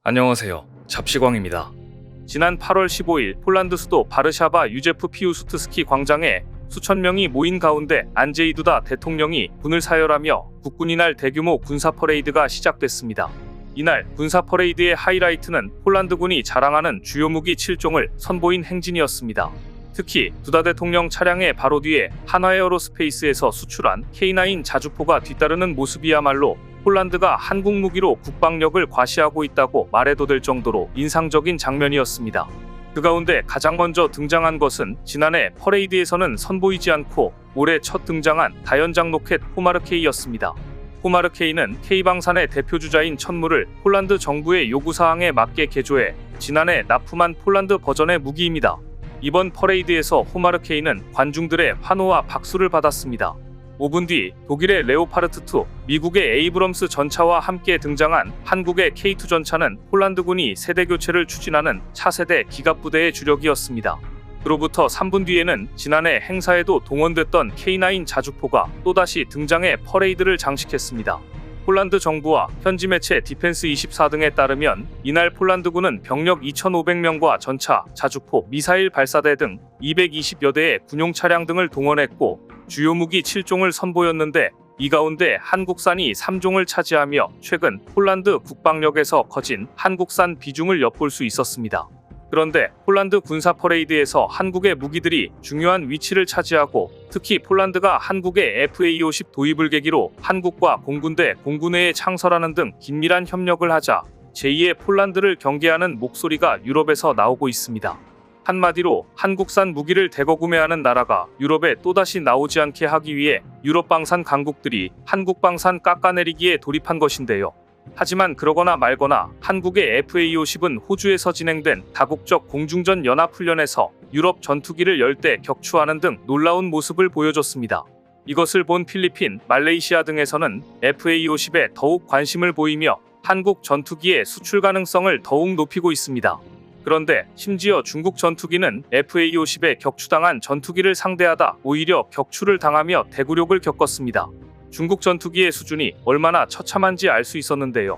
안녕하세요. 잡시광입니다. 지난 8월 15일 폴란드 수도 바르샤바 유제프 피우스트스키 광장에 수천 명이 모인 가운데 안제이 두다 대통령이 군을 사열하며 국군이 날 대규모 군사 퍼레이드가 시작됐습니다. 이날 군사 퍼레이드의 하이라이트는 폴란드군이 자랑하는 주요 무기 7종을 선보인 행진이었습니다. 특히 두다 대통령 차량의 바로 뒤에 한화에어로스페이스에서 수출한 K9 자주포가 뒤따르는 모습이야말로 폴란드가 한국 무기로 국방력을 과시하고 있다고 말해도 될 정도로 인상적인 장면이었습니다. 그 가운데 가장 먼저 등장한 것은 지난해 퍼레이드에서는 선보이지 않고 올해 첫 등장한 다연장 로켓 호마르케이였습니다. 호마르케이는 K방산의 대표주자인 천무를 폴란드 정부의 요구사항에 맞게 개조해 지난해 납품한 폴란드 버전의 무기입니다. 이번 퍼레이드에서 호마르케이는 관중들의 환호와 박수를 받았습니다. 5분 뒤 독일의 레오파르트2, 미국의 에이브럼스 전차와 함께 등장한 한국의 K2 전차는 폴란드군이 세대교체를 추진하는 차세대 기갑부대의 주력이었습니다. 그로부터 3분 뒤에는 지난해 행사에도 동원됐던 K9 자주포가 또다시 등장해 퍼레이드를 장식했습니다. 폴란드 정부와 현지 매체 디펜스24 등에 따르면 이날 폴란드군은 병력 2,500명과 전차, 자주포, 미사일 발사대 등 220여 대의 군용 차량 등을 동원했고 주요 무기 7종을 선보였는데 이 가운데 한국산이 3종을 차지하며 최근 폴란드 국방력에서 커진 한국산 비중을 엿볼 수 있었습니다. 그런데 폴란드 군사 퍼레이드에서 한국의 무기들이 중요한 위치를 차지하고 특히 폴란드가 한국의 FA-50 도입을 계기로 한국과 공군대 공군회에 창설하는 등 긴밀한 협력을 하자 제2의 폴란드를 경계하는 목소리가 유럽에서 나오고 있습니다. 한마디로 한국산 무기를 대거 구매하는 나라가 유럽에 또다시 나오지 않게 하기 위해 유럽 방산 강국들이 한국 방산 깎아내리기에 돌입한 것인데요. 하지만 그러거나 말거나 한국의 FA-50은 호주에서 진행된 다국적 공중전 연합훈련에서 유럽 전투기를 열대 격추하는 등 놀라운 모습을 보여줬습니다. 이것을 본 필리핀, 말레이시아 등에서는 FA-50에 더욱 관심을 보이며 한국 전투기의 수출 가능성을 더욱 높이고 있습니다. 그런데 심지어 중국 전투기는 FA-50에 격추당한 전투기를 상대하다 오히려 격추를 당하며 대구력을 겪었습니다. 중국 전투기의 수준이 얼마나 처참한지 알 수 있었는데요.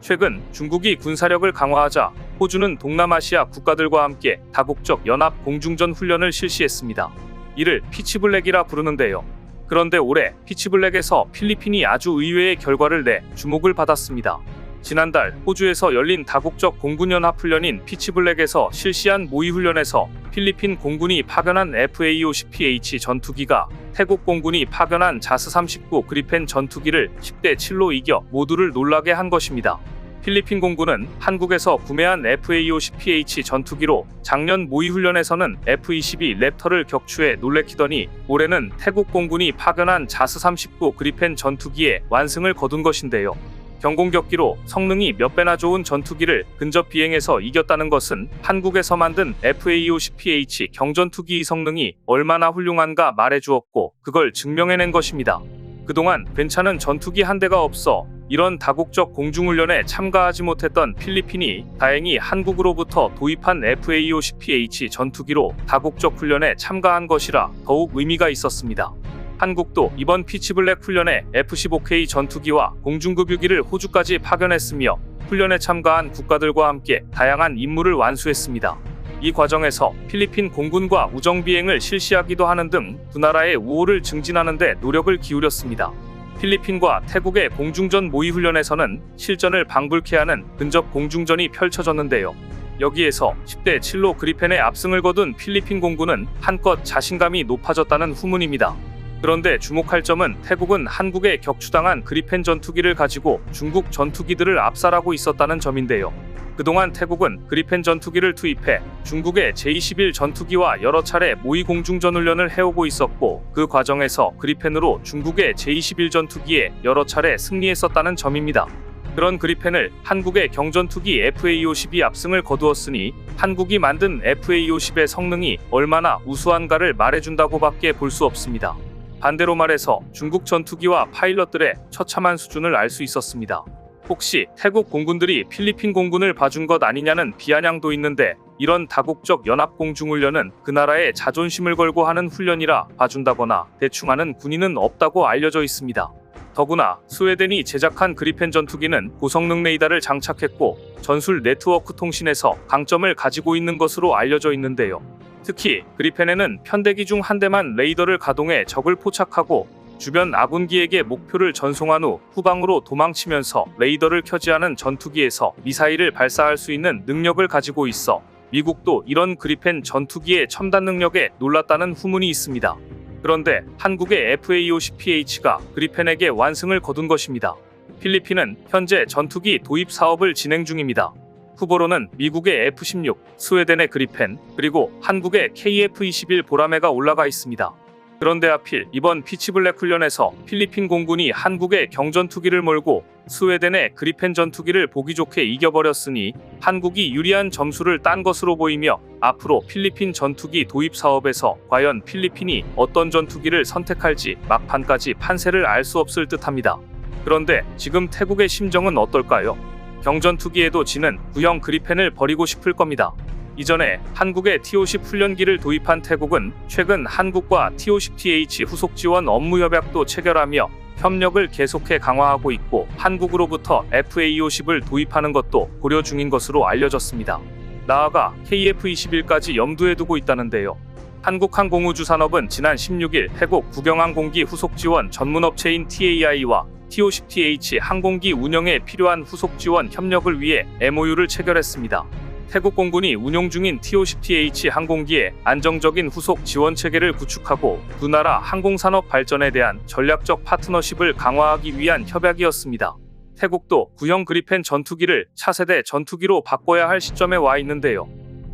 최근 중국이 군사력을 강화하자 호주는 동남아시아 국가들과 함께 다국적 연합 공중전 훈련을 실시했습니다. 이를 피치블랙이라 부르는데요. 그런데 올해 피치블랙에서 필리핀이 아주 의외의 결과를 내 주목을 받았습니다. 지난달 호주에서 열린 다국적 공군연합훈련인 피치블랙에서 실시한 모의훈련에서 필리핀 공군이 파견한 FA-50PH 전투기가 태국 공군이 파견한 자스-39 그리펜 전투기를 10대 7로 이겨 모두를 놀라게 한 것입니다. 필리핀 공군은 한국에서 구매한 FA-50PH 전투기로 작년 모의훈련에서는 F-22 랩터를 격추해 놀래키더니 올해는 태국 공군이 파견한 자스-39 그리펜 전투기에 완승을 거둔 것인데요. 경공격기로 성능이 몇 배나 좋은 전투기를 근접 비행에서 이겼다는 것은 한국에서 만든 FA-50PH 경전투기의 성능이 얼마나 훌륭한가 말해주었고 그걸 증명해낸 것입니다. 그동안 괜찮은 전투기 한 대가 없어 이런 다국적 공중훈련에 참가하지 못했던 필리핀이 다행히 한국으로부터 도입한 FA-50PH 전투기로 다국적 훈련에 참가한 것이라 더욱 의미가 있었습니다. 한국도 이번 피치블랙 훈련에 F-15K 전투기와 공중급유기를 호주까지 파견했으며 훈련에 참가한 국가들과 함께 다양한 임무를 완수했습니다. 이 과정에서 필리핀 공군과 우정비행을 실시하기도 하는 등 두 나라의 우호를 증진하는 데 노력을 기울였습니다. 필리핀과 태국의 공중전 모의훈련에서는 실전을 방불케 하는 근접 공중전이 펼쳐졌는데요. 여기에서 10대 7로 그리펜의 압승을 거둔 필리핀 공군은 한껏 자신감이 높아졌다는 후문입니다. 그런데 주목할 점은 태국은 한국에 격추당한 그리펜 전투기를 가지고 중국 전투기들을 압살하고 있었다는 점인데요. 그동안 태국은 그리펜 전투기를 투입해 중국의 제-21 전투기와 여러 차례 모의 공중전 훈련을 해오고 있었고 그 과정에서 그리펜으로 중국의 제-21 전투기에 여러 차례 승리했었다는 점입니다. 그런 그리펜을 한국의 경전투기 FA-50이 압승을 거두었으니 한국이 만든 FA-50의 성능이 얼마나 우수한가를 말해준다고밖에 볼 수 없습니다. 반대로 말해서 중국 전투기와 파일럿들의 처참한 수준을 알 수 있었습니다. 혹시 태국 공군들이 필리핀 공군을 봐준 것 아니냐는 비아냥도 있는데 이런 다국적 연합공중훈련은 그 나라의 자존심을 걸고 하는 훈련이라 봐준다거나 대충 하는 군인은 없다고 알려져 있습니다. 더구나 스웨덴이 제작한 그리펜 전투기는 고성능 레이더를 장착했고 전술 네트워크 통신에서 강점을 가지고 있는 것으로 알려져 있는데요. 특히 그리펜에는 편대기 중 한 대만 레이더를 가동해 적을 포착하고 주변 아군기에게 목표를 전송한 후 후방으로 도망치면서 레이더를 켜지 않은 전투기에서 미사일을 발사할 수 있는 능력을 가지고 있어 미국도 이런 그리펜 전투기의 첨단 능력에 놀랐다는 후문이 있습니다. 그런데 한국의 FA-50PH가 그리펜에게 완승을 거둔 것입니다. 필리핀은 현재 전투기 도입 사업을 진행 중입니다. 후보로는 미국의 F-16, 스웨덴의 그리펜, 그리고 한국의 KF-21 보라매가 올라가 있습니다. 그런데 하필 이번 피치블랙 훈련에서 필리핀 공군이 한국의 경전투기를 몰고 스웨덴의 그리펜 전투기를 보기 좋게 이겨버렸으니 한국이 유리한 점수를 딴 것으로 보이며 앞으로 필리핀 전투기 도입 사업에서 과연 필리핀이 어떤 전투기를 선택할지 막판까지 판세를 알 수 없을 듯합니다. 그런데 지금 태국의 심정은 어떨까요? 경전투기에도 지는 구형 그리펜을 버리고 싶을 겁니다. 이전에 한국의 T-50 훈련기를 도입한 태국은 최근 한국과 T-50TH 후속 지원 업무 협약도 체결하며 협력을 계속해 강화하고 있고 한국으로부터 FA-50을 도입하는 것도 고려 중인 것으로 알려졌습니다. 나아가 KF-21까지 염두에 두고 있다는데요. 한국항공우주산업은 지난 16일 태국 국영항공기 후속 지원 전문업체인 TAI와 T-50TH 항공기 운영에 필요한 후속 지원 협력을 위해 MOU를 체결했습니다. 태국 공군이 운용 중인 T-50TH 항공기에 안정적인 후속 지원 체계를 구축하고 두 나라 항공산업 발전에 대한 전략적 파트너십을 강화하기 위한 협약이었습니다. 태국도 구형 그리펜 전투기를 차세대 전투기로 바꿔야 할 시점에 와 있는데요.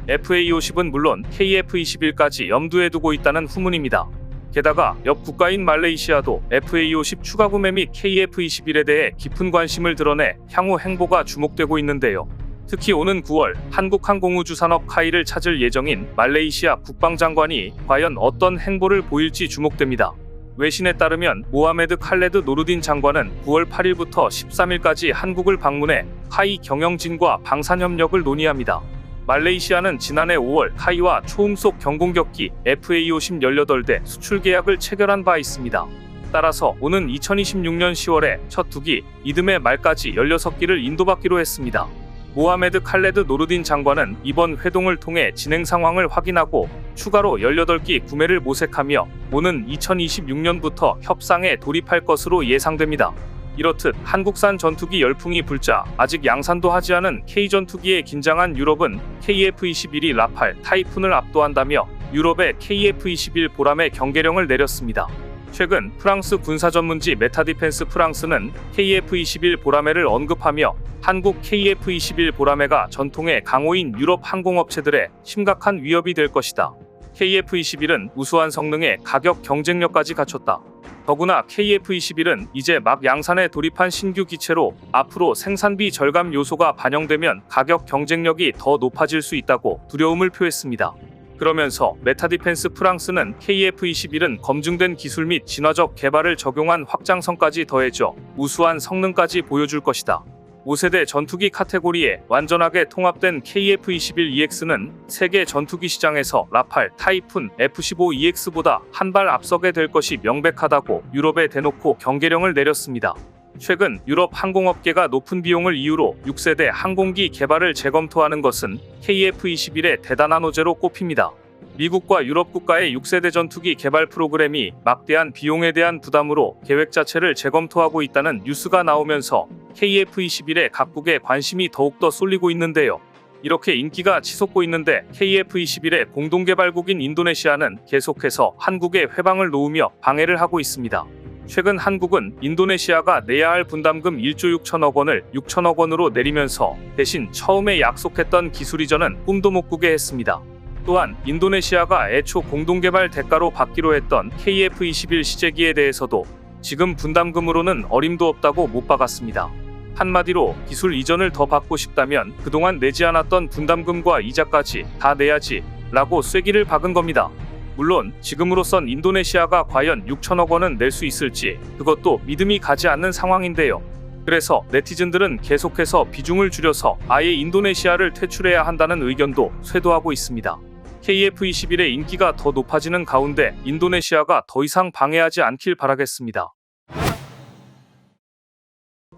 FA-50은 물론 KF-21까지 염두에 두고 있다는 후문입니다. 게다가 옆 국가인 말레이시아도 FA-50 추가 구매 및 KF-21에 대해 깊은 관심을 드러내 향후 행보가 주목되고 있는데요. 특히 오는 9월 한국항공우주산업 카이를 찾을 예정인 말레이시아 국방장관이 과연 어떤 행보를 보일지 주목됩니다. 외신에 따르면 모하메드 칼레드 노르딘 장관은 9월 8일부터 13일까지 한국을 방문해 카이 경영진과 방산협력을 논의합니다. 말레이시아는 지난해 5월 카이와 초음속 경공격기 FA-50 18대 수출 계약을 체결한 바 있습니다. 따라서 오는 2026년 10월에 첫 두기, 이듬해 말까지 16기를 인도받기로 했습니다. 모하메드 칼레드 노르딘 장관은 이번 회동을 통해 진행 상황을 확인하고 추가로 18기 구매를 모색하며 오는 2026년부터 협상에 돌입할 것으로 예상됩니다. 이렇듯 한국산 전투기 열풍이 불자 아직 양산도 하지 않은 K전투기에 긴장한 유럽은 KF-21이 라팔, 타이푼을 압도한다며 유럽의 KF-21 보람의 경계령을 내렸습니다. 최근 프랑스 군사전문지 메타디펜스 프랑스는 KF-21 보라매를 언급하며 한국 KF-21 보라매가 전통의 강호인 유럽 항공업체들의 심각한 위협이 될 것이다. KF-21은 우수한 성능에 가격 경쟁력까지 갖췄다. 더구나 KF-21은 이제 막 양산에 돌입한 신규 기체로 앞으로 생산비 절감 요소가 반영되면 가격 경쟁력이 더 높아질 수 있다고 두려움을 표했습니다. 그러면서 메타디펜스 프랑스는 KF-21은 검증된 기술 및 진화적 개발을 적용한 확장성까지 더해져 우수한 성능까지 보여줄 것이다. 5세대 전투기 카테고리에 완전하게 통합된 KF-21EX는 세계 전투기 시장에서 라팔, 타이푼, F-15EX보다 한 발 앞서게 될 것이 명백하다고 유럽에 대놓고 경계령을 내렸습니다. 최근 유럽 항공업계가 높은 비용을 이유로 6세대 항공기 개발을 재검토하는 것은 KF-21의 대단한 호재로 꼽힙니다. 미국과 유럽 국가의 6세대 전투기 개발 프로그램이 막대한 비용에 대한 부담으로 계획 자체를 재검토하고 있다는 뉴스가 나오면서 KF-21의 각국의 관심이 더욱더 쏠리고 있는데요. 이렇게 인기가 치솟고 있는데 KF-21의 공동개발국인 인도네시아는 계속해서 한국에 회방을 놓으며 방해를 하고 있습니다. 최근 한국은 인도네시아가 내야 할 분담금 1조 6천억 원을 6천억 원으로 내리면서 대신 처음에 약속했던 기술 이전은 꿈도 못 꾸게 했습니다. 또한 인도네시아가 애초 공동개발 대가로 받기로 했던 KF-21 시제기에 대해서도 지금 분담금으로는 어림도 없다고 못 박았습니다. 한마디로 기술 이전을 더 받고 싶다면 그동안 내지 않았던 분담금과 이자까지 다 내야지 라고 쐐기를 박은 겁니다. 물론 지금으로선 인도네시아가 과연 6천억 원은 낼 수 있을지 그것도 믿음이 가지 않는 상황인데요. 그래서 네티즌들은 계속해서 비중을 줄여서 아예 인도네시아를 퇴출해야 한다는 의견도 쇄도하고 있습니다. KF-21의 인기가 더 높아지는 가운데 인도네시아가 더 이상 방해하지 않길 바라겠습니다.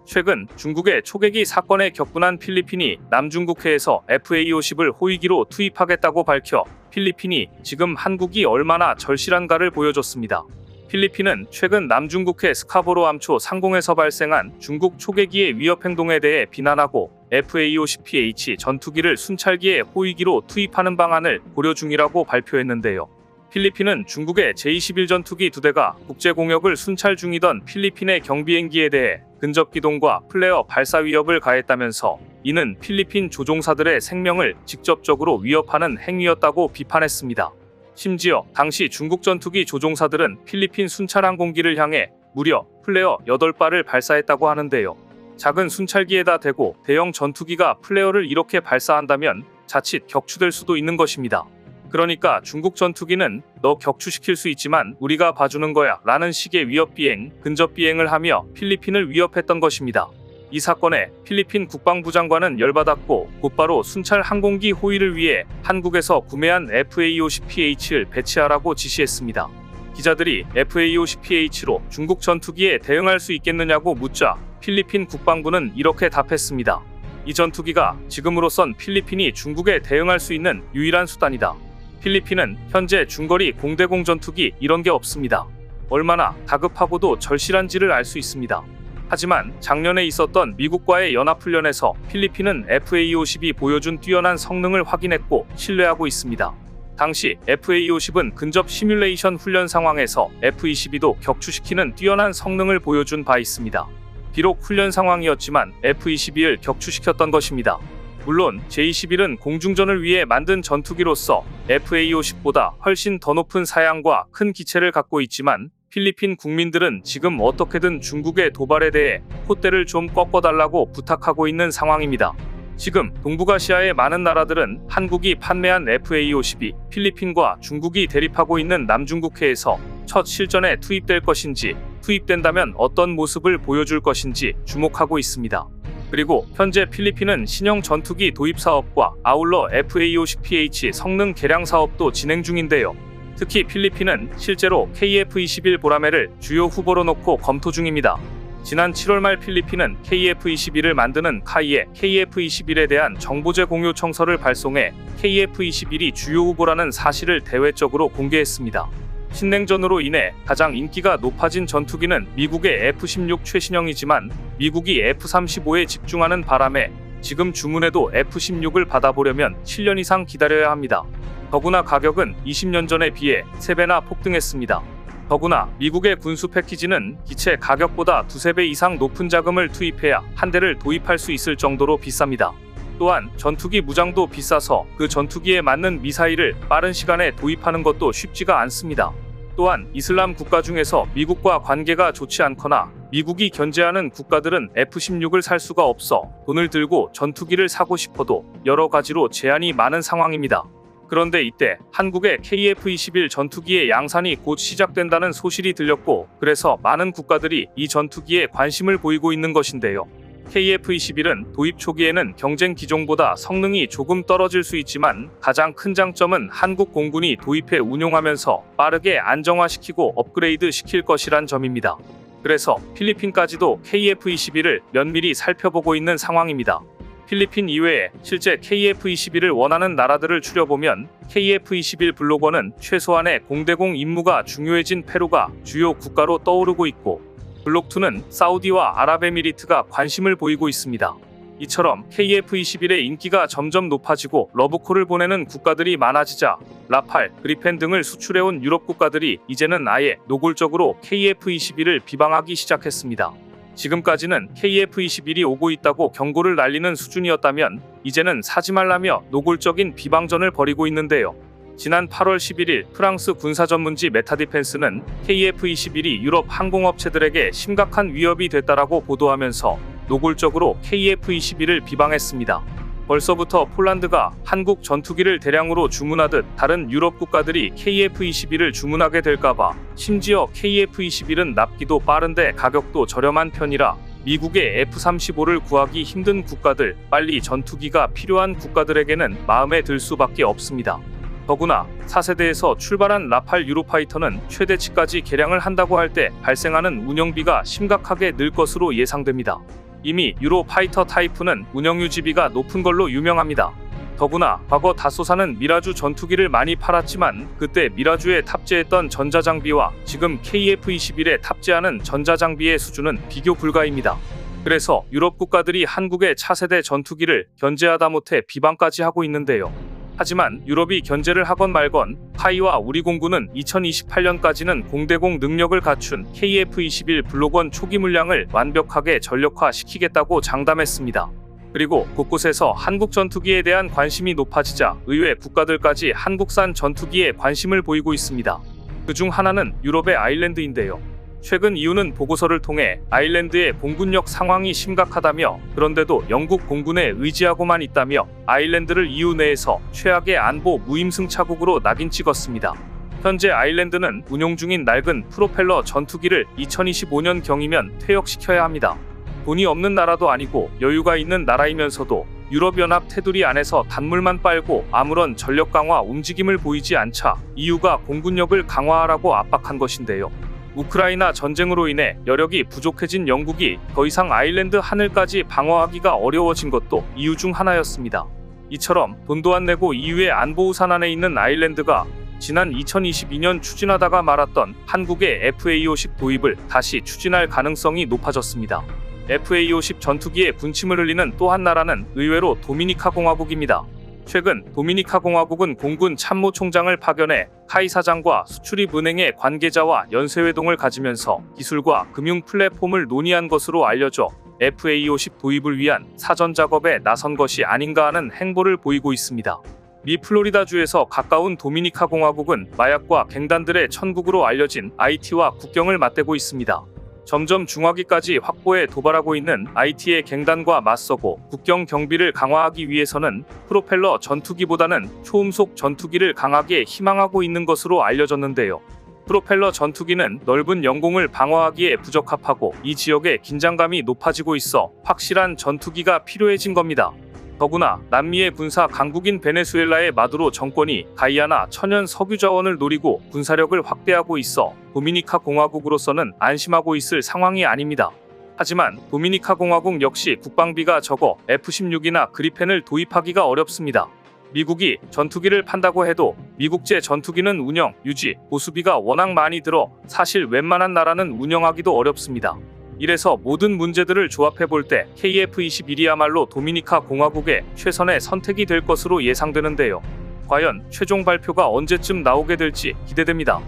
최근 중국의 초계기 사건에 격분한 필리핀이 남중국해에서 FA-50을 호위기로 투입하겠다고 밝혀 필리핀이 지금 한국이 얼마나 절실한가를 보여줬습니다. 필리핀은 최근 남중국해 스카보로 암초 상공에서 발생한 중국 초계기의 위협 행동에 대해 비난하고 FA-50PH 전투기를 순찰기에 호위기로 투입하는 방안을 고려 중이라고 발표했는데요. 필리핀은 중국의 제-21 전투기 2대가 국제공역을 순찰 중이던 필리핀의 경비행기에 대해 근접기동과 플레어 발사 위협을 가했다면서 이는 필리핀 조종사들의 생명을 직접적으로 위협하는 행위였다고 비판했습니다. 심지어 당시 중국 전투기 조종사들은 필리핀 순찰 항공기를 향해 무려 플레어 8발을 발사했다고 하는데요. 작은 순찰기에다 대고 대형 전투기가 플레어를 이렇게 발사한다면 자칫 격추될 수도 있는 것입니다. 그러니까 중국 전투기는 너 격추시킬 수 있지만 우리가 봐주는 거야 라는 식의 위협 비행, 근접 비행을 하며 필리핀을 위협했던 것입니다. 이 사건에 필리핀 국방부 장관은 열받았고 곧바로 순찰 항공기 호위를 위해 한국에서 구매한 FA-50PH를 배치하라고 지시했습니다. 기자들이 FA-50PH로 중국 전투기에 대응할 수 있겠느냐고 묻자 필리핀 국방부는 이렇게 답했습니다. 이 전투기가 지금으로선 필리핀이 중국에 대응할 수 있는 유일한 수단이다. 필리핀은 현재 중거리 공대공 전투기 이런 게 없습니다. 얼마나 다급하고도 절실한지를 알 수 있습니다. 하지만 작년에 있었던 미국과의 연합훈련에서 필리핀은 FA-50이 보여준 뛰어난 성능을 확인했고 신뢰하고 있습니다. 당시 FA-50은 근접 시뮬레이션 훈련 상황에서 F-22도 격추시키는 뛰어난 성능을 보여준 바 있습니다. 비록 훈련 상황이었지만 F-22를 격추시켰던 것입니다. 물론 제-21은 공중전을 위해 만든 전투기로서 FA-50보다 훨씬 더 높은 사양과 큰 기체를 갖고 있지만 필리핀 국민들은 지금 어떻게든 중국의 도발에 대해 콧대를 좀 꺾어달라고 부탁하고 있는 상황입니다. 지금 동북아시아의 많은 나라들은 한국이 판매한 FA-50이 필리핀과 중국이 대립하고 있는 남중국해에서 첫 실전에 투입될 것인지, 투입된다면 어떤 모습을 보여줄 것인지 주목하고 있습니다. 그리고 현재 필리핀은 신형 전투기 도입 사업과 아울러 FA-50PH 성능 개량 사업도 진행 중인데요. 특히 필리핀은 실제로 KF-21 보라매를 주요 후보로 놓고 검토 중입니다. 지난 7월 말 필리핀은 KF-21을 만드는 카이에 KF-21에 대한 정보제 공유 청서를 발송해 KF-21이 주요 후보라는 사실을 대외적으로 공개했습니다. 신냉전으로 인해 가장 인기가 높아진 전투기는 미국의 F-16 최신형이지만 미국이 F-35에 집중하는 바람에 지금 주문해도 F-16을 받아보려면 7년 이상 기다려야 합니다. 더구나 가격은 20년 전에 비해 3배나 폭등했습니다. 더구나 미국의 군수 패키지는 기체 가격보다 2~3배 이상 높은 자금을 투입해야 한 대를 도입할 수 있을 정도로 비쌉니다. 또한 전투기 무장도 비싸서 그 전투기에 맞는 미사일을 빠른 시간에 도입하는 것도 쉽지가 않습니다. 또한 이슬람 국가 중에서 미국과 관계가 좋지 않거나 미국이 견제하는 국가들은 F-16을 살 수가 없어 돈을 들고 전투기를 사고 싶어도 여러 가지로 제한이 많은 상황입니다. 그런데 이때 한국의 KF-21 전투기의 양산이 곧 시작된다는 소식이 들렸고 그래서 많은 국가들이 이 전투기에 관심을 보이고 있는 것인데요. KF-21은 도입 초기에는 경쟁 기종보다 성능이 조금 떨어질 수 있지만 가장 큰 장점은 한국 공군이 도입해 운용하면서 빠르게 안정화시키고 업그레이드 시킬 것이란 점입니다. 그래서 필리핀까지도 KF-21을 면밀히 살펴보고 있는 상황입니다. 필리핀 이외에 실제 KF-21을 원하는 나라들을 추려보면 KF-21 블록1은 최소한의 공대공 임무가 중요해진 페루가 주요 국가로 떠오르고 있고 블록2는 사우디와 아랍에미리트가 관심을 보이고 있습니다. 이처럼 KF-21의 인기가 점점 높아지고 러브콜을 보내는 국가들이 많아지자 라팔, 그리펜 등을 수출해온 유럽 국가들이 이제는 아예 노골적으로 KF-21을 비방하기 시작했습니다. 지금까지는 KF-21이 오고 있다고 경고를 날리는 수준이었다면 이제는 사지 말라며 노골적인 비방전을 벌이고 있는데요. 지난 8월 11일 프랑스 군사전문지 메타디펜스는 KF-21이 유럽 항공업체들에게 심각한 위협이 됐다라고 보도하면서 노골적으로 KF-21을 비방했습니다. 벌써부터 폴란드가 한국 전투기를 대량으로 주문하듯 다른 유럽 국가들이 KF-21을 주문하게 될까봐 심지어 KF-21은 납기도 빠른데 가격도 저렴한 편이라 미국의 F-35를 구하기 힘든 국가들, 빨리 전투기가 필요한 국가들에게는 마음에 들 수밖에 없습니다. 더구나 4세대에서 출발한 라팔 유로파이터는 최대치까지 개량을 한다고 할 때 발생하는 운영비가 심각하게 늘 것으로 예상됩니다. 이미 유로 파이터 타이프는 운영 유지비가 높은 걸로 유명합니다. 더구나 과거 다소사는 미라주 전투기를 많이 팔았지만 그때 미라주에 탑재했던 전자장비와 지금 KF-21에 탑재하는 전자장비의 수준은 비교 불가입니다. 그래서 유럽 국가들이 한국의 차세대 전투기를 견제하다 못해 비방까지 하고 있는데요. 하지만 유럽이 견제를 하건 말건 파이와 우리 공군은 2028년까지는 공대공 능력을 갖춘 KF-21 블록1 초기 물량을 완벽하게 전력화시키겠다고 장담했습니다. 그리고 곳곳에서 한국 전투기에 대한 관심이 높아지자 의외 국가들까지 한국산 전투기에 관심을 보이고 있습니다. 그중 하나는 유럽의 아일랜드인데요. 최근 이유는 보고서를 통해 아일랜드의 공군력 상황이 심각하다며 그런데도 영국 공군에 의지하고만 있다며 아일랜드를 EU 내에서 최악의 안보 무임승차국으로 낙인 찍었습니다. 현재 아일랜드는 운용 중인 낡은 프로펠러 전투기를 2025년경이면 퇴역시켜야 합니다. 돈이 없는 나라도 아니고 여유가 있는 나라이면서도 유럽연합 테두리 안에서 단물만 빨고 아무런 전력 강화 움직임을 보이지 않자 EU가 공군력을 강화하라고 압박한 것인데요. 우크라이나 전쟁으로 인해 여력이 부족해진 영국이 더 이상 아일랜드 하늘까지 방어하기가 어려워진 것도 이유 중 하나였습니다. 이처럼 돈도 안 내고 EU의 안보 우산 안에 있는 아일랜드가 지난 2022년 추진하다가 말았던 한국의 FA-50 도입을 다시 추진할 가능성이 높아졌습니다. FA-50 전투기에 군침을 흘리는 또 한 나라는 의외로 도미니카 공화국입니다. 최근 도미니카 공화국은 공군 참모총장을 파견해 카이 사장과 수출입 은행의 관계자와 연쇄회동을 가지면서 기술과 금융 플랫폼을 논의한 것으로 알려져 FA-50 도입을 위한 사전 작업에 나선 것이 아닌가 하는 행보를 보이고 있습니다. 미 플로리다주에서 가까운 도미니카 공화국은 마약과 갱단들의 천국으로 알려진 IT와 국경을 맞대고 있습니다. 점점 중화기까지 확보해 도발하고 있는 IT의 갱단과 맞서고 국경 경비를 강화하기 위해서는 프로펠러 전투기보다는 초음속 전투기를 강하게 희망하고 있는 것으로 알려졌는데요. 프로펠러 전투기는 넓은 영공을 방어하기에 부적합하고 이 지역의 긴장감이 높아지고 있어 확실한 전투기가 필요해진 겁니다. 더구나 남미의 군사 강국인 베네수엘라의 마두로 정권이 가이아나 천연 석유 자원을 노리고 군사력을 확대하고 있어 도미니카 공화국으로서는 안심하고 있을 상황이 아닙니다. 하지만 도미니카 공화국 역시 국방비가 적어 F-16이나 그리펜을 도입하기가 어렵습니다. 미국이 전투기를 판다고 해도 미국제 전투기는 운영, 유지, 보수비가 워낙 많이 들어 사실 웬만한 나라는 운영하기도 어렵습니다. 이래서 모든 문제들을 조합해볼 때 KF-21이야말로 도미니카 공화국의 최선의 선택이 될 것으로 예상되는데요. 과연 최종 발표가 언제쯤 나오게 될지 기대됩니다.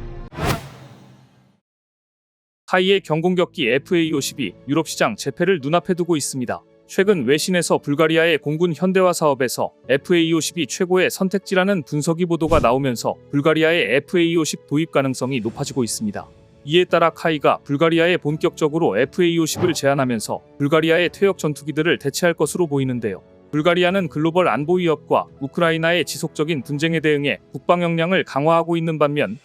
카이의 경공격기 FA-50이 유럽 시장 재패를 눈앞에 두고 있습니다. 최근 외신에서 불가리아의 공군 현대화 사업에서 FA-50이 최고의 선택지라는 분석이 보도가 나오면서 불가리아의 FA-50 도입 가능성이 높아지고 있습니다. 이에 따라 카이가 불가리아에 본격적으로 FA-50을 제안하면서 불가리아의 퇴역 전투기들을 대체할 것으로 보이는데요. 불가리아는 글로벌 안보 위협과 우크라이나의 지속적인 분쟁에 대응해 국방 역량을 강화하고 있는 반면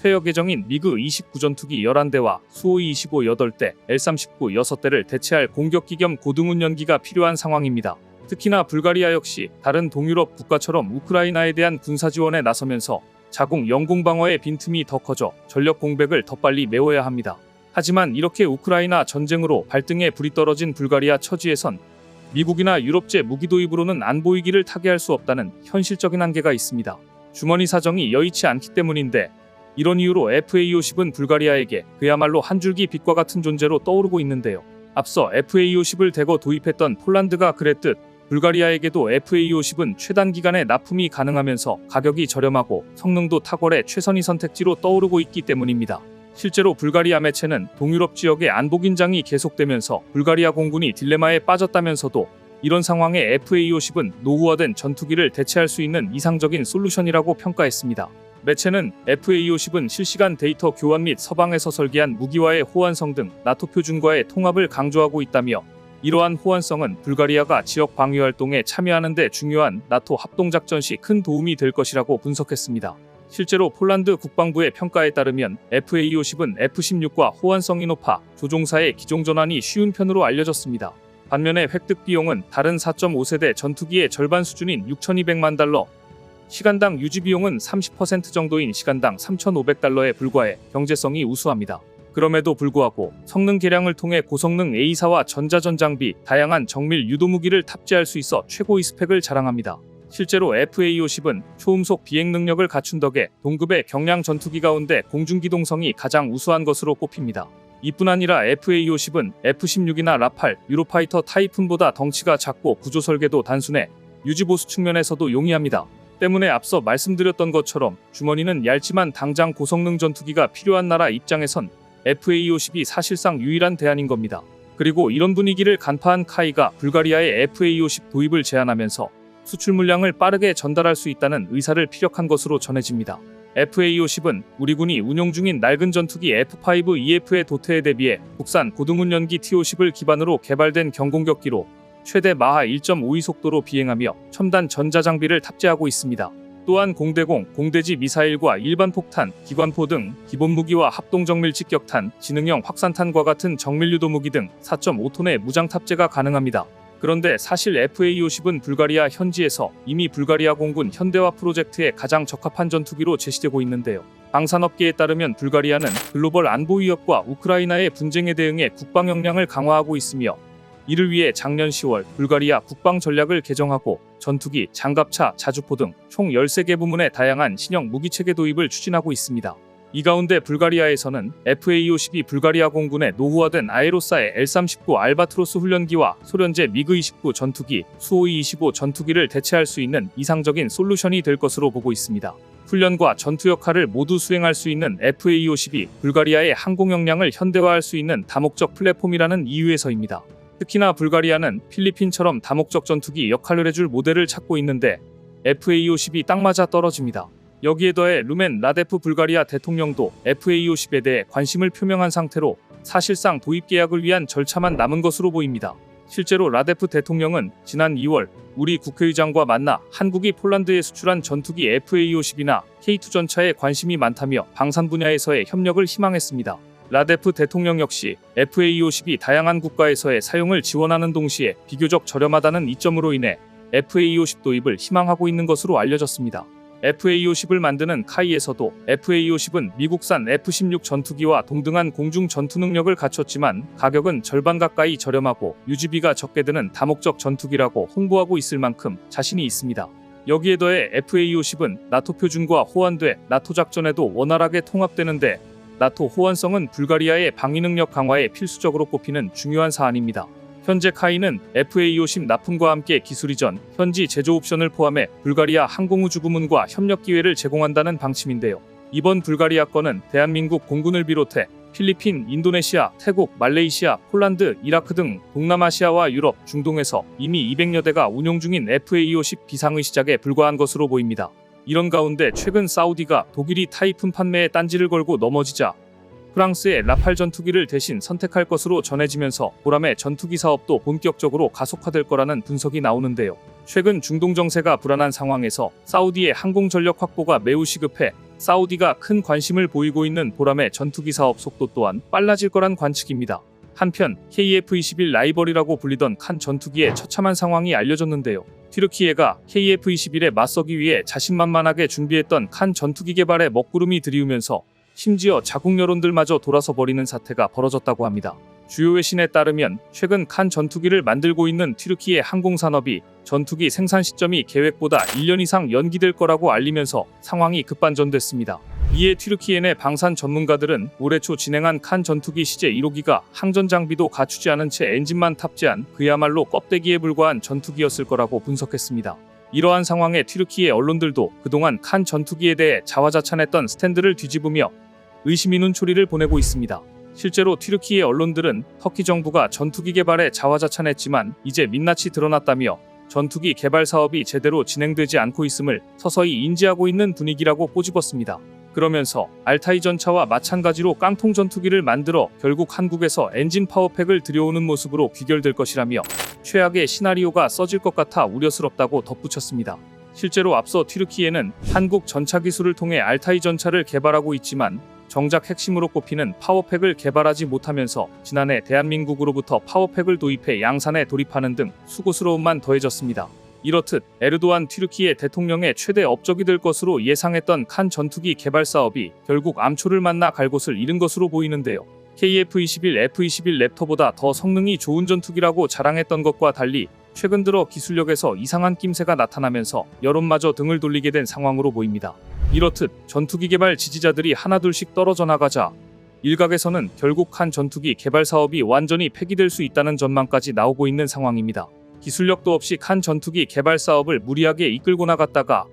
퇴역 예정인 미그 29 전투기 11대와 수호이 25 8대, L-39 6대를 대체할 공격기 겸 고등운전기가 필요한 상황입니다. 특히나 불가리아 역시 다른 동유럽 국가처럼 우크라이나에 대한 군사 지원에 나서면서 자국 영공 방어의 빈틈이 더 커져 전력 공백을 더 빨리 메워야 합니다. 하지만 이렇게 우크라이나 전쟁으로 발등에 불이 떨어진 불가리아 처지에선 미국이나 유럽제 무기 도입으로는 안 보이기를 타개할 수 없다는 현실적인 한계가 있습니다. 주머니 사정이 여의치 않기 때문인데 이런 이유로 FA-50은 불가리아에게 그야말로 한 줄기 빛과 같은 존재로 떠오르고 있는데요. 앞서 FA-50을 대거 도입했던 폴란드가 그랬듯 불가리아에게도 FA-50은 최단 기간에 납품이 가능하면서 가격이 저렴하고 성능도 탁월해 최선의 선택지로 떠오르고 있기 때문입니다. 실제로 불가리아 매체는 동유럽 지역의 안보 긴장이 계속되면서 불가리아 공군이 딜레마에 빠졌다면서도 이런 상황에 FA-50은 노후화된 전투기를 대체할 수 있는 이상적인 솔루션이라고 평가했습니다. 매체는 FA-50은 실시간 데이터 교환 및 서방에서 설계한 무기와의 호환성 등 나토 표준과의 통합을 강조하고 있다며 이러한 호환성은 불가리아가 지역 방위 활동에 참여하는 데 중요한 나토 합동작전 시 큰 도움이 될 것이라고 분석했습니다. 실제로 폴란드 국방부의 평가에 따르면 FA-50은 F-16과 호환성이 높아 조종사의 기종 전환이 쉬운 편으로 알려졌습니다. 반면에 획득 비용은 다른 4.5세대 전투기의 절반 수준인 6,200만 달러, 시간당 유지 비용은 30% 정도인 시간당 3,500달러에 불과해 경제성이 우수합니다. 그럼에도 불구하고 성능 개량을 통해 고성능 A사와 전자전장비, 다양한 정밀 유도무기를 탑재할 수 있어 최고의 스펙을 자랑합니다. 실제로 FA-50은 초음속 비행 능력을 갖춘 덕에 동급의 경량 전투기 가운데 공중기동성이 가장 우수한 것으로 꼽힙니다. 이뿐 아니라 FA-50은 F-16이나 라팔, 유로파이터 타이푼보다 덩치가 작고 구조 설계도 단순해 유지보수 측면에서도 용이합니다. 때문에 앞서 말씀드렸던 것처럼 주머니는 얇지만 당장 고성능 전투기가 필요한 나라 입장에선 FA-50이 사실상 유일한 대안인 겁니다. 그리고 이런 분위기를 간파한 카이가 불가리아에 FA-50 도입을 제안하면서 수출 물량을 빠르게 전달할 수 있다는 의사를 피력한 것으로 전해집니다. FA-50은 우리 군이 운용 중인 낡은 전투기 F-5EF의 도태에 대비해 국산 고등운연기 T-50을 기반으로 개발된 경공격기로 최대 마하 1.52 속도로 비행하며 첨단 전자장비를 탑재하고 있습니다. 또한 공대공, 공대지 미사일과 일반 폭탄, 기관포 등 기본 무기와 합동정밀 직격탄, 지능형 확산탄과 같은 정밀유도 무기 등 4.5톤의 무장 탑재가 가능합니다. 그런데 사실 FA-50은 불가리아 현지에서 이미 불가리아 공군 현대화 프로젝트에 가장 적합한 전투기로 제시되고 있는데요. 방산업계에 따르면 불가리아는 글로벌 안보 위협과 우크라이나의 분쟁에 대응해 국방 역량을 강화하고 있으며 이를 위해 작년 10월 불가리아 국방 전략을 개정하고 전투기, 장갑차, 자주포 등 총 13개 부문의 다양한 신형 무기체계 도입을 추진하고 있습니다. 이 가운데 불가리아에서는 FA-50이 불가리아 공군의 노후화된 아에로사의 L-39 알바트로스 훈련기와 소련제 미그-29 전투기, 수호이-25 전투기를 대체할 수 있는 이상적인 솔루션이 될 것으로 보고 있습니다. 훈련과 전투 역할을 모두 수행할 수 있는 FA-50이 불가리아의 항공 역량을 현대화할 수 있는 다목적 플랫폼이라는 이유에서입니다. 특히나 불가리아는 필리핀처럼 다목적 전투기 역할을 해줄 모델을 찾고 있는데 FA-50이 딱 맞아 떨어집니다. 여기에 더해 루멘 라데프 불가리아 대통령도 FA-50에 대해 관심을 표명한 상태로 사실상 도입 계약을 위한 절차만 남은 것으로 보입니다. 실제로 라데프 대통령은 지난 2월 우리 국회의장과 만나 한국이 폴란드에 수출한 전투기 FA-50이나 K2 전차에 관심이 많다며 방산 분야에서의 협력을 희망했습니다. 라데프 대통령 역시 FA-50이 다양한 국가에서의 사용을 지원하는 동시에 비교적 저렴하다는 이점으로 인해 FA-50 도입을 희망하고 있는 것으로 알려졌습니다. FA-50을 만드는 카이에서도 FA-50은 미국산 F-16 전투기와 동등한 공중 전투 능력을 갖췄지만 가격은 절반 가까이 저렴하고 유지비가 적게 드는 다목적 전투기라고 홍보하고 있을 만큼 자신이 있습니다. 여기에 더해 FA-50은 나토 표준과 호환돼 나토 작전에도 원활하게 통합되는데 나토 호환성은 불가리아의 방위 능력 강화에 필수적으로 꼽히는 중요한 사안입니다. 현재 카이는 FA-50 납품과 함께 기술 이전, 현지 제조 옵션을 포함해 불가리아 항공우주 부문과 협력 기회를 제공한다는 방침인데요. 이번 불가리아 건은 대한민국 공군을 비롯해 필리핀, 인도네시아, 태국, 말레이시아, 폴란드, 이라크 등 동남아시아와 유럽, 중동에서 이미 200여 대가 운용 중인 FA-50 비상의 시작에 불과한 것으로 보입니다. 이런 가운데 최근 사우디가 독일이 타이푼 판매에 딴지를 걸고 넘어지자 프랑스의 라팔 전투기를 대신 선택할 것으로 전해지면서 보람의 전투기 사업도 본격적으로 가속화될 거라는 분석이 나오는데요. 최근 중동 정세가 불안한 상황에서 사우디의 항공 전력 확보가 매우 시급해 사우디가 큰 관심을 보이고 있는 보람의 전투기 사업 속도 또한 빨라질 거란 관측입니다. 한편 KF-21 라이벌이라고 불리던 칸 전투기의 처참한 상황이 알려졌는데요. 튀르키예가 KF-21에 맞서기 위해 자신만만하게 준비했던 칸 전투기 개발에 먹구름이 들이우면서 심지어 자국 여론들마저 돌아서 버리는 사태가 벌어졌다고 합니다. 주요 외신에 따르면 최근 칸 전투기를 만들고 있는 튀르키예 항공산업이 전투기 생산 시점이 계획보다 1년 이상 연기될 거라고 알리면서 상황이 급반전됐습니다. 이에 튀르키예 내 방산 전문가들은 올해 초 진행한 칸 전투기 시제 1호기가 항전 장비도 갖추지 않은 채 엔진만 탑재한 그야말로 껍데기에 불과한 전투기였을 거라고 분석했습니다. 이러한 상황에 튀르키예 언론들도 그동안 칸 전투기에 대해 자화자찬했던 스탠드를 뒤집으며 의심이 눈초리를 보내고 있습니다. 실제로 튀르키예 언론들은 터키 정부가 전투기 개발에 자화자찬했지만 이제 민낯이 드러났다며 전투기 개발 사업이 제대로 진행되지 않고 있음을 서서히 인지하고 있는 분위기라고 꼬집었습니다. 그러면서 알타이 전차와 마찬가지로 깡통 전투기를 만들어 결국 한국에서 엔진 파워팩을 들여오는 모습으로 귀결될 것이라며 최악의 시나리오가 써질 것 같아 우려스럽다고 덧붙였습니다. 실제로 앞서 튀르키예는 한국 전차 기술을 통해 알타이 전차를 개발하고 있지만 정작 핵심으로 꼽히는 파워팩을 개발하지 못하면서 지난해 대한민국으로부터 파워팩을 도입해 양산에 돌입하는 등 수고스러움만 더해졌습니다. 이렇듯 에르도안 튀르키예 대통령의 최대 업적이 될 것으로 예상했던 칸 전투기 개발 사업이 결국 암초를 만나 갈 곳을 잃은 것으로 보이는데요. KF-21 F-21 랩터보다 더 성능이 좋은 전투기라고 자랑했던 것과 달리 최근 들어 기술력에서 이상한 낌새가 나타나면서 여론마저 등을 돌리게 된 상황으로 보입니다. 이렇듯 전투기 개발 지지자들이 하나둘씩 떨어져 나가자 일각에서는 결국 한 전투기 개발 사업이 완전히 폐기될 수 있다는 전망까지 나오고 있는 상황입니다. 기술력도 없이 한 전투기 개발 사업을 무리하게 이끌고 나갔다가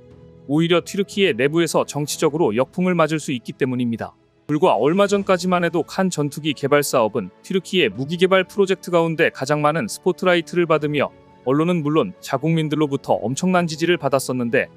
오히려 튀르키예 내부에서 정치적으로 역풍을 맞을 수 있기 때문입니다. 불과 얼마 전까지만 해도 칸 전투기 개발 사업은 튀르키예 무기 개발 프로젝트 가운데 가장 많은 스포트라이트를 받으며 언론은 물론 자국민들로부터 엄청난 지지를 받았었는데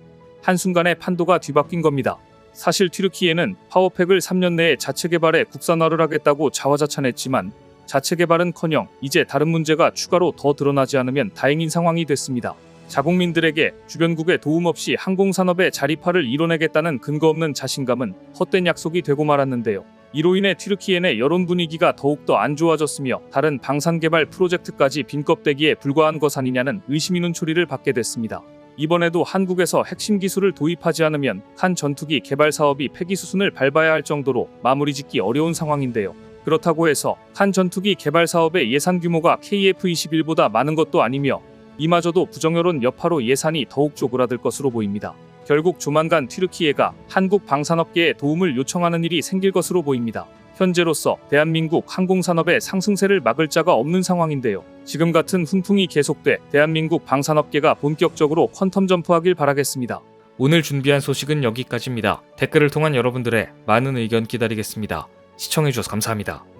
한순간에 판도가 뒤바뀐 겁니다. 사실 튀르키예는 파워팩을 3년 내에 자체 개발해 국산화를 하겠다고 자화자찬했지만 자체 개발은커녕 이제 다른 문제가 추가로 더 드러나지 않으면 다행인 상황이 됐습니다. 자국민들에게 주변국의 도움 없이 항공산업의 자립화를 이뤄내겠다는 근거 없는 자신감은 헛된 약속이 되고 말았는데요. 이로 인해 튀르키예 내 여론 분위기가 더욱더 안 좋아졌으며 다른 방산 개발 프로젝트까지 빈 껍데기에 불과한 것 아니냐는 의심이 눈초리를 받게 됐습니다. 이번에도 한국에서 핵심 기술을 도입하지 않으면 칸 전투기 개발 사업이 폐기 수순을 밟아야 할 정도로 마무리 짓기 어려운 상황인데요. 그렇다고 해서 칸 전투기 개발 사업의 예산 규모가 KF-21보다 많은 것도 아니며 이마저도 부정여론 여파로 예산이 더욱 쪼그라들 것으로 보입니다. 결국 조만간 튀르키예가 한국 방산업계에 도움을 요청하는 일이 생길 것으로 보입니다. 현재로서 대한민국 항공산업의 상승세를 막을 자가 없는 상황인데요. 지금 같은 훈풍이 계속돼 대한민국 방산업계가 본격적으로 퀀텀 점프하길 바라겠습니다. 오늘 준비한 소식은 여기까지입니다. 댓글을 통한 여러분들의 많은 의견 기다리겠습니다. 시청해주셔서 감사합니다.